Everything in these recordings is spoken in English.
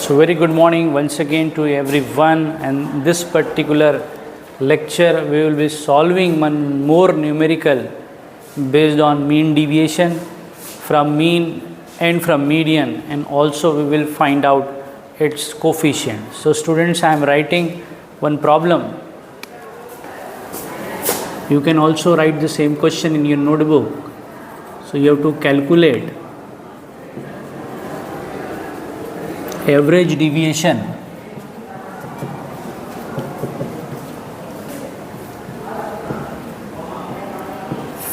So very good morning once again to everyone, and this particular lecture we will be solving one more numerical based on mean deviation from mean and from median, and also we will find out its coefficient. So students, I am writing one problem. You can also write the same question in your notebook. So you have to calculate average deviation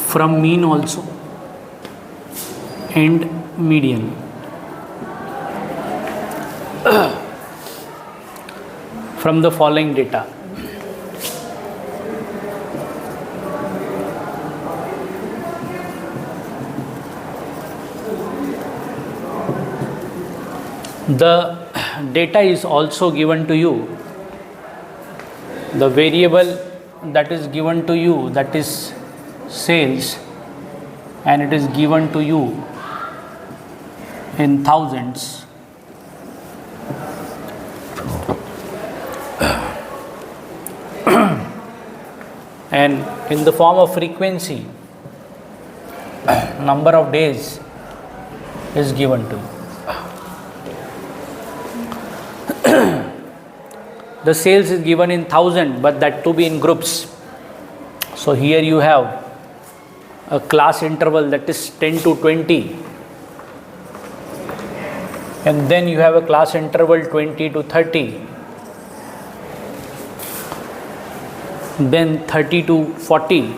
from mean also and median. From the following data. The data is also given to you. The variable that is given to you, that is sales, and it is given to you in thousands. And in the form of frequency, number of days is given to you. The sales is given in 1000, but that to be in groups. So here you have a class interval that is 10 to 20, and then you have a class interval 20 to 30, then 30 to 40,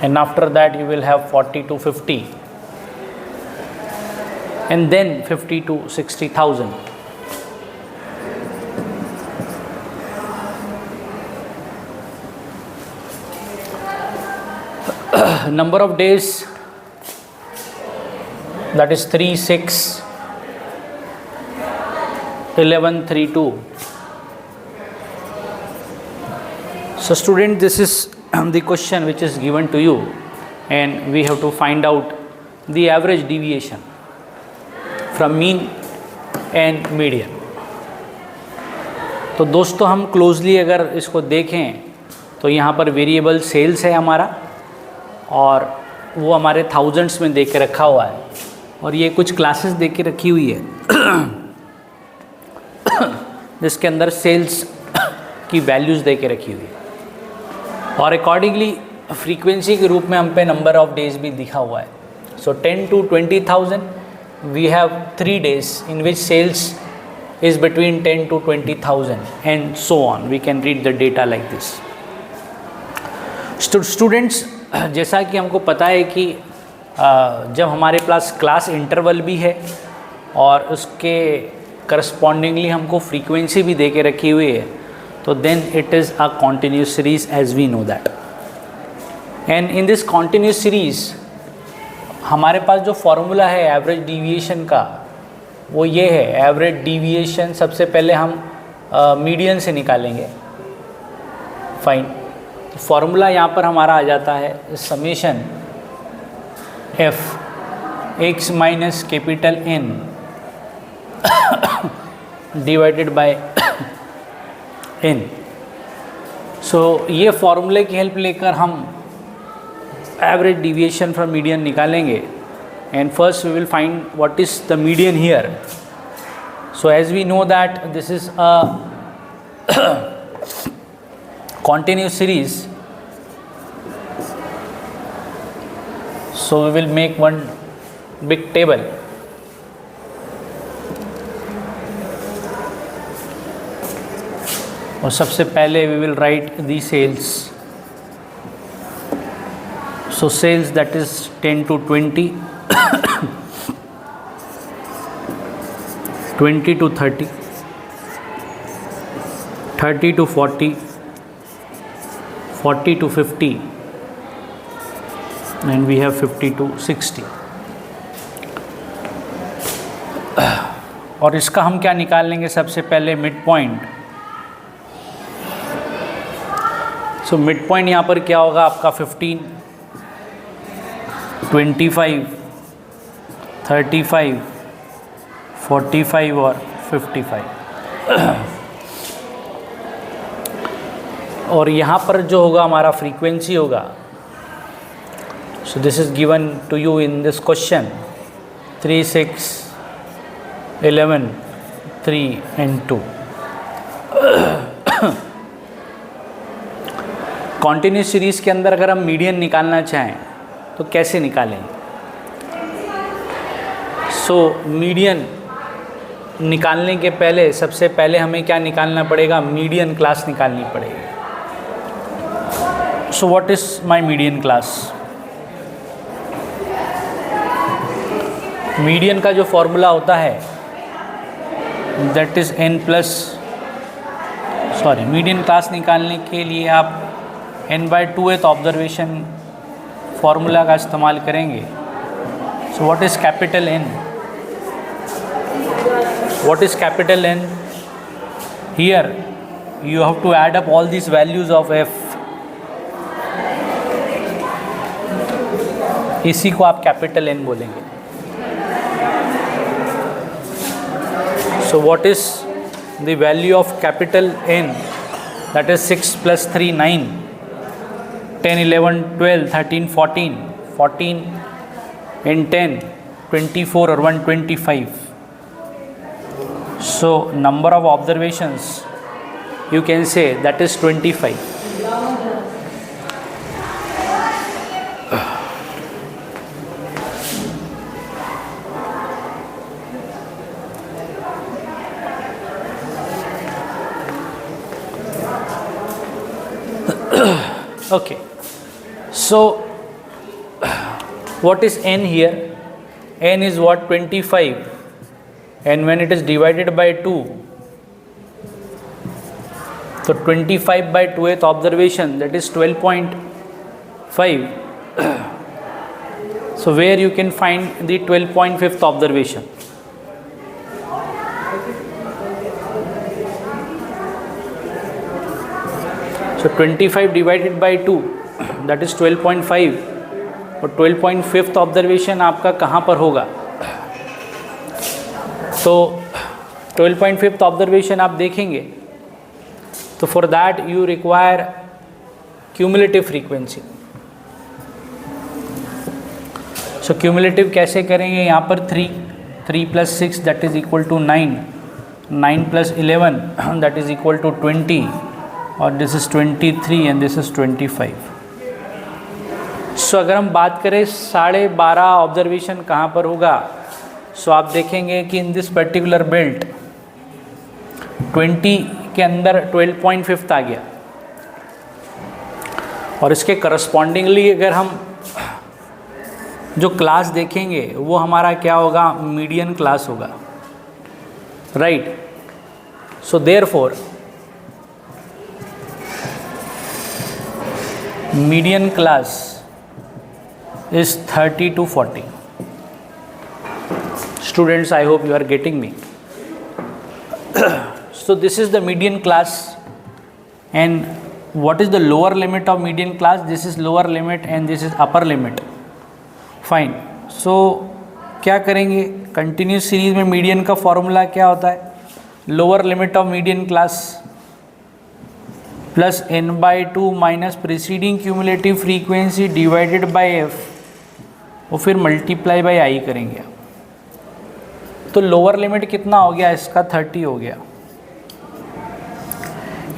and after that you will have 40 to 50, and then 50 to 60,000. Number of days, that is 3, 6, 11, 3, 2. So student, this is the question which is given to you, and we have to find out the average deviation from mean and median. तो दोस्तों, हम closely अगर इसको देखें तो यहाँ पर variable sales है हमारा, और वो हमारे थाउजेंड्स में दे के रखा हुआ है, और ये कुछ क्लासेस दे के रखी हुई है जिसके अंदर सेल्स की वैल्यूज़ दे के रखी हुई है, और अकॉर्डिंगली फ्रीक्वेंसी के रूप में हम पे नंबर ऑफ डेज भी दिखा हुआ है. सो 10 to 20,000 we have 3 days in which sales is between 10 to 20,000, and so on. We can read the data like this. Students, जैसा कि हमको पता है कि जब हमारे पास क्लास इंटरवल भी है और उसके करस्पॉन्डिंगली हमको फ्रीक्वेंसी भी दे के रखी हुई है, तो then it is a continuous series as we know that. And in this continuous series हमारे पास जो फॉर्मूला है एवरेज डिविएशन का, वो ये है. एवरेज डिविएशन सबसे पहले हम मीडियन से निकालेंगे. फाइन. फॉर्मूला यहाँ पर हमारा आ जाता है summation F X minus capital N divided by N. So ये फॉर्मूले की हेल्प लेकर हम average deviation from median निकालेंगे, and first we will find what is the median here. So as we know that this is a continuous series, so we will make one big table. और सबसे पहले we will write the sales. So sales, that is 10 to 20, 20 to 30, 30 to 40, 40 to 50, and we have 50 to 60. और इसका हम क्या निकाल लेंगे? सबसे पहले mid point. So mid point यहाँ पर क्या होगा आपका 15, 25, 35, 45 और 55। और यहाँ पर जो होगा हमारा फ्रीक्वेंसी होगा, so this is given to you in this question 3, 6, 11, 3 and 2। Continuous series के अंदर अगर हम मीडियन निकालना चाहें तो कैसे निकालें? सो मीडियन निकालने के पहले सबसे पहले हमें क्या निकालना पड़ेगा? मीडियन क्लास निकालनी पड़ेगी। So what is my median class? Median का जो फॉर्मूला होता है दैट इज मीडियन क्लास निकालने के लिए आप n/2th ऑब्जर्वेशन फॉर्मूला का इस्तेमाल करेंगे। So what is capital N? What is capital N? Here you have to add up all these values of f। इसी को आप कैपिटल N बोलेंगे। So what is the value of capital N? That is 6 plus 3, 9, 10, 11, 12, 13, 14, 14 and 10, 24 or 125। So number of observations you can say that is 25। Okay, so what is n here? N is what? 25, and when it is divided by 2, so 25 by 2th observation, that is 12.5। So where you can find the 12.5th observation? So 25 divided by 2, that is 12.5, और 12.5th observation आपका कहाँ पर होगा? तो 12.5th observation आप देखेंगे तो for that you require cumulative frequency. So cumulative कैसे करेंगे? यहाँ पर 3 plus 6 that is equal to 9, 9 plus 11 that is equal to 20, और this is 23 and this is 25। सो अगर हम बात करें 12.5 ऑब्जर्वेशन कहाँ पर होगा? सो आप देखेंगे कि इन दिस पर्टिकुलर बेल्ट 20 के अंदर 12.5 आ गया, और इसके करस्पॉन्डिंगली अगर हम जो क्लास देखेंगे वो हमारा क्या होगा? मीडियन क्लास होगा, right? So therefore median class is 30 to 40। Students, I hope you are getting me। So this is the median class, and what is the lower limit of median class? This is lower limit and this is upper limit। Fine। So क्या करेंगे? Continuous series में median का formula क्या होता है? Lower limit of median class plus n/2 minus preceding cumulative frequency divided by f, और फिर multiply by i करेंगे। तो लोअर लिमिट कितना हो गया इसका? 30 हो गया।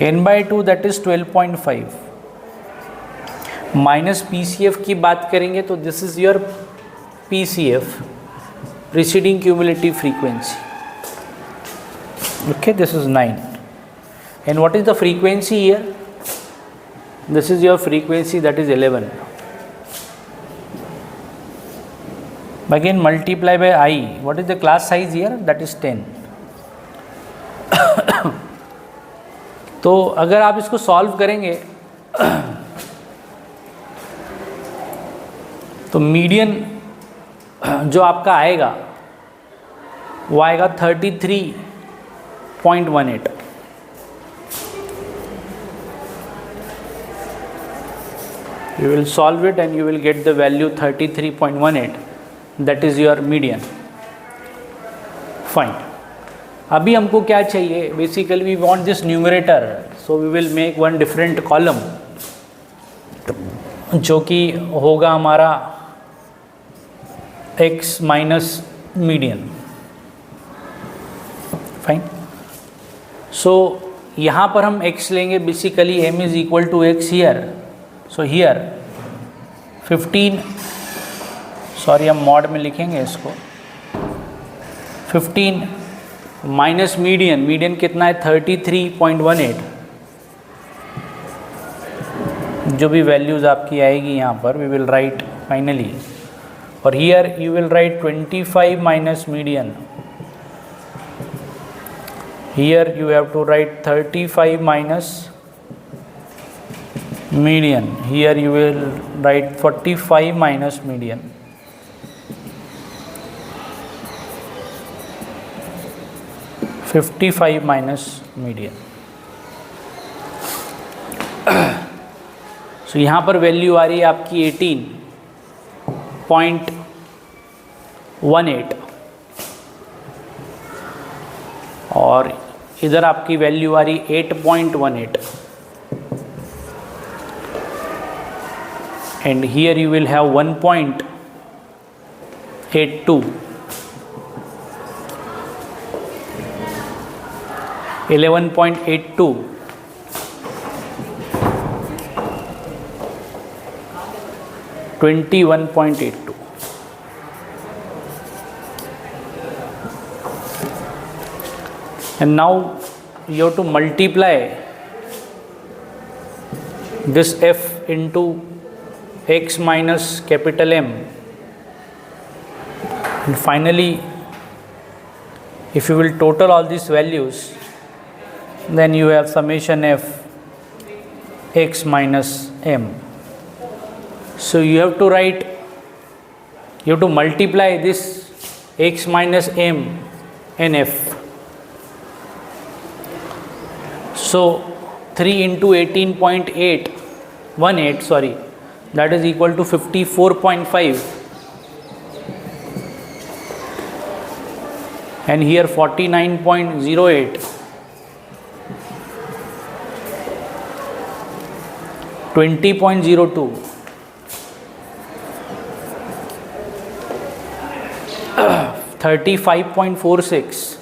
n/2 that is 12.5 minus PCF की बात करेंगे तो this is your PCF, preceding cumulative frequency. Okay, this is 9। And what is the frequency here? This is your frequency, that is 11। Again multiply by I. What is the class size here? That is 10। तो अगर आप इसको solve करेंगे तो median जो आपका आएगा वो आएगा 33.18। You will solve it and you will get the value 33.18, that is your median। Fine. अभी हमको क्या चाहिए, basically we want this numerator, so we will make one different column जो कि होगा हमारा x minus median. Fine. So यहाँ पर हम x लेंगे, basically m is equal to x here. So here 15, sorry हम मॉड में लिखेंगे इसको, 15 माइनस मीडियन. मीडियन कितना है 33.18. जो भी वैल्यूज़ आपकी आएगी यहाँ पर वी विल राइट फाइनली. और here you will write 25 minus median. Here you have to write 35 minus median. Here you will write 45 minus median. $55 minus median. So यहाँ पर वैल्यू आ रही है आपकी 18.18 और इधर आपकी वैल्यू आ रही 8.18. And here you will have 1.82, 11.82, 21.82. And now you have to multiply this f into x minus capital M, and finally if you will total all these values, then you have summation f x minus M. So you have to write, you have to multiply this x minus M and f. So 3 into 18.818, sorry, that is equal to 54.5, and here 49.08, 20.02, 35.46,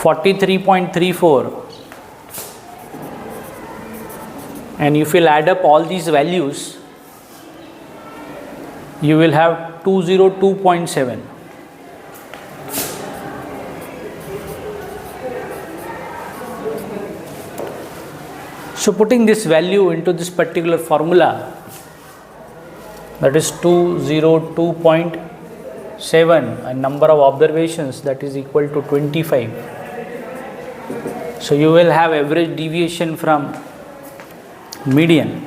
43.34. And if you will add up all these values, you will have 202.7. So putting this value into this particular formula, that is 202.7, and number of observations, that is equal to 25. So you will have average deviation from median.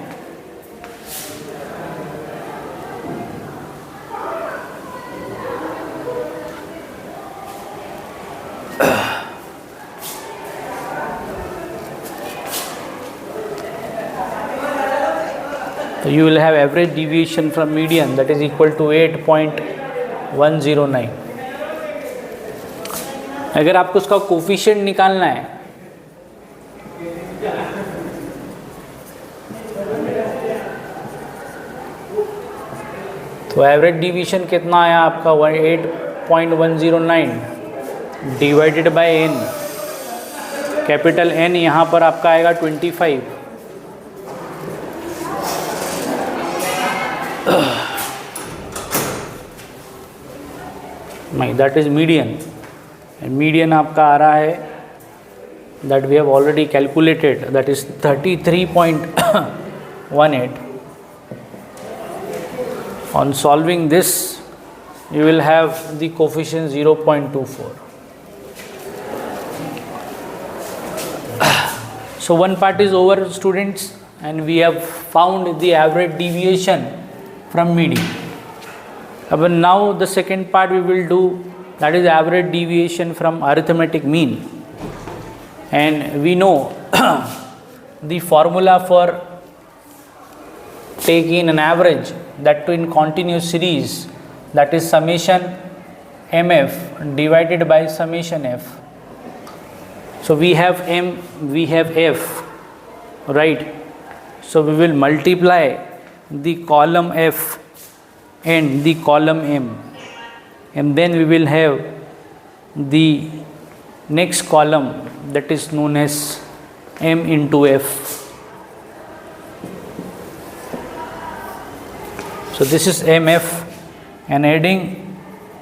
So you will have average deviation from median, that is equal to 8.109. अगर आपको उसका coefficient निकालना है तो average division कितना आया आपका 8.109 divided by n. Capital N यहाँ पर आपका आएगा 25. नहीं, दैट इज मीडियन. मीडियन आपका आ रहा है, that we have already calculated, that is 33.18. On solving this, you will have the coefficient 0.24. So one part is over, students, and we have found the average deviation from median. But now the second part we will do, that is average deviation from arithmetic mean. And we know the formula for taking an average, that too in continuous series, that is summation mf divided by summation f. So we have m, we have f, right? So we will multiply the column f and the column m, and then we will have the next column that is known as m into f. So this is mf, and adding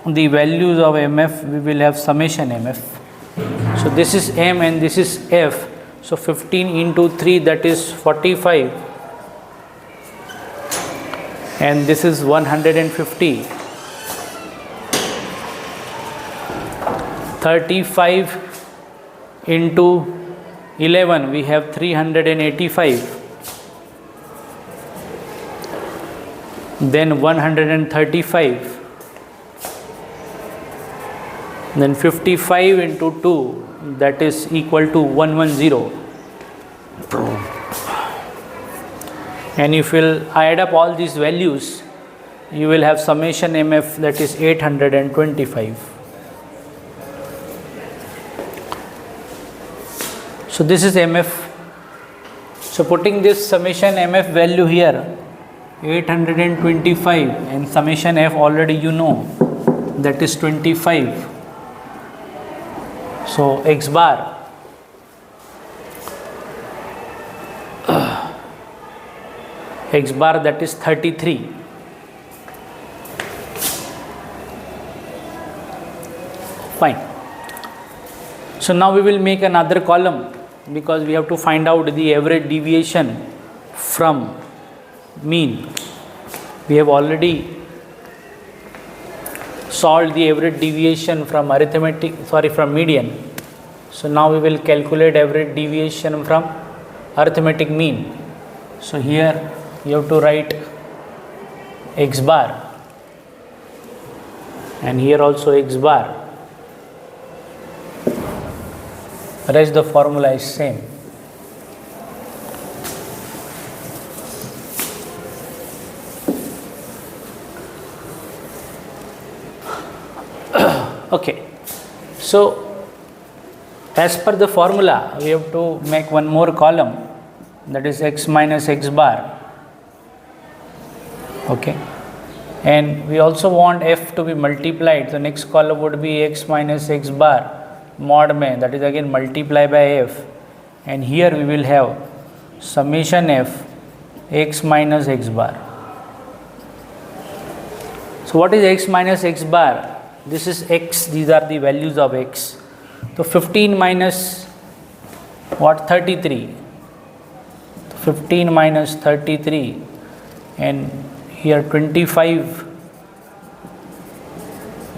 the values of mf we will have summation mf. So this is m and this is f. So 15 into 3, that is 45, and this is 150. 35 into 11, we have 385. Then 135. Then 55 into 2, that is equal to 110. And if you will add up all these values, you will have summation mf, that is 825. So this is mf. So putting this summation mf value here, 825, and summation f already you know, that is 25. So x bar that is 33. Fine. So now we will make another column, because we have to find out the average deviation from mean. We have already solved the average deviation from from median. So now we will calculate average deviation from arithmetic mean. So here you have to write x bar, and here also x bar. Rest the formula is same. Okay, so as per the formula, we have to make one more column, that is x minus x bar. Okay, and we also want f to be multiplied. The next column would be x minus x bar mod mein, that is again multiply by f, and here we will have summation f x minus x bar. So what is x minus x bar? This is x, these are the values of x. So 15 minus what? 33. 15 minus 33, and here 25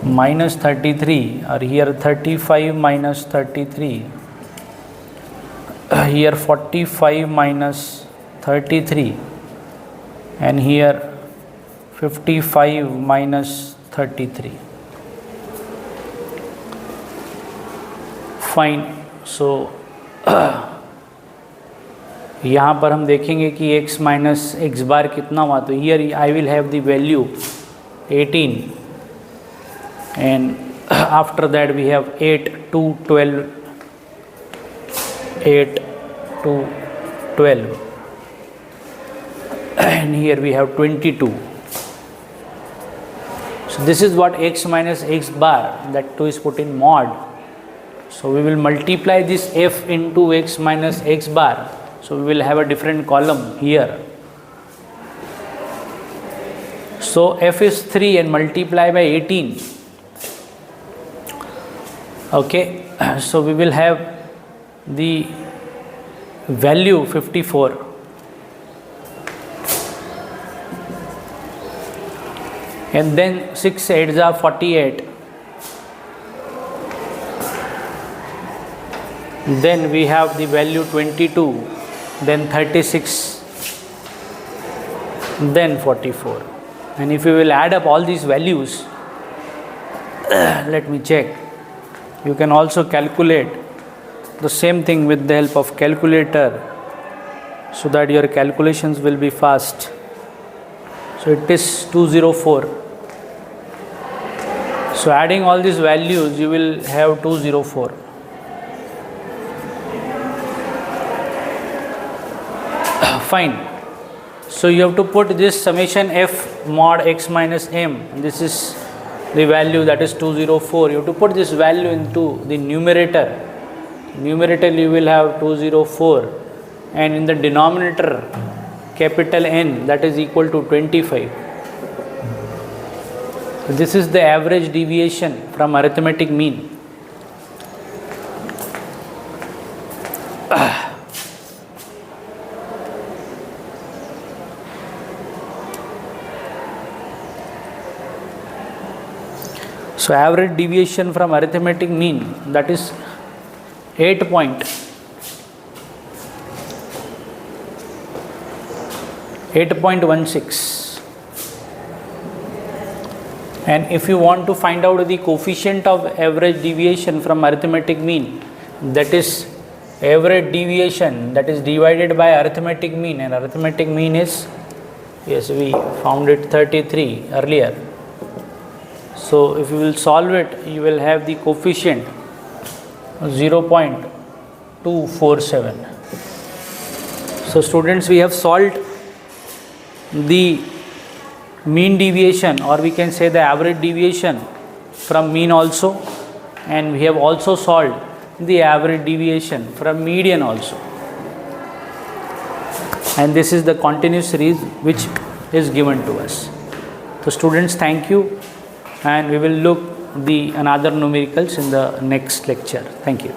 minus 33, or here 35 minus 33, here 45 minus 33, and here 55 minus 33. Fine. So यहाँ पर हम देखेंगे कि x minus x बार कितना हुआ. तो here I will have the value 18, and after that we have 8 to 12, 8 to 12, and here we have 22. So this is what x minus x bar, that too is put in mod. So we will multiply this f into x minus x bar. So we will have a different column here. So f is 3 and multiply by 18. Okay, so we will have the value 54. And then 6 8s are 48. Then we have the value 22, then 36, then 44. And if you will add up all these values, let me check. You can also calculate the same thing with the help of calculator, so that your calculations will be fast. So it is 204. So adding all these values, you will have 204. Fine. So you have to put this summation f mod x minus m. This is the value, that is 204. You have to put this value into the numerator. Numerator you will have 204, and in the denominator capital N, that is equal to 25. This is the average deviation from arithmetic mean. So average deviation from arithmetic mean, that is 8.16. And if you want to find out the coefficient of average deviation from arithmetic mean, that is average deviation that is divided by arithmetic mean, and arithmetic mean is, yes, we found it 33 earlier. So if you will solve it, you will have the coefficient 0.247. So students, we have solved the mean deviation, or we can say the average deviation from mean also, and we have also solved the average deviation from median also. And this is the continuous series which is given to us. So students, thank you, and we will look the another numericals in the next lecture. Thank you.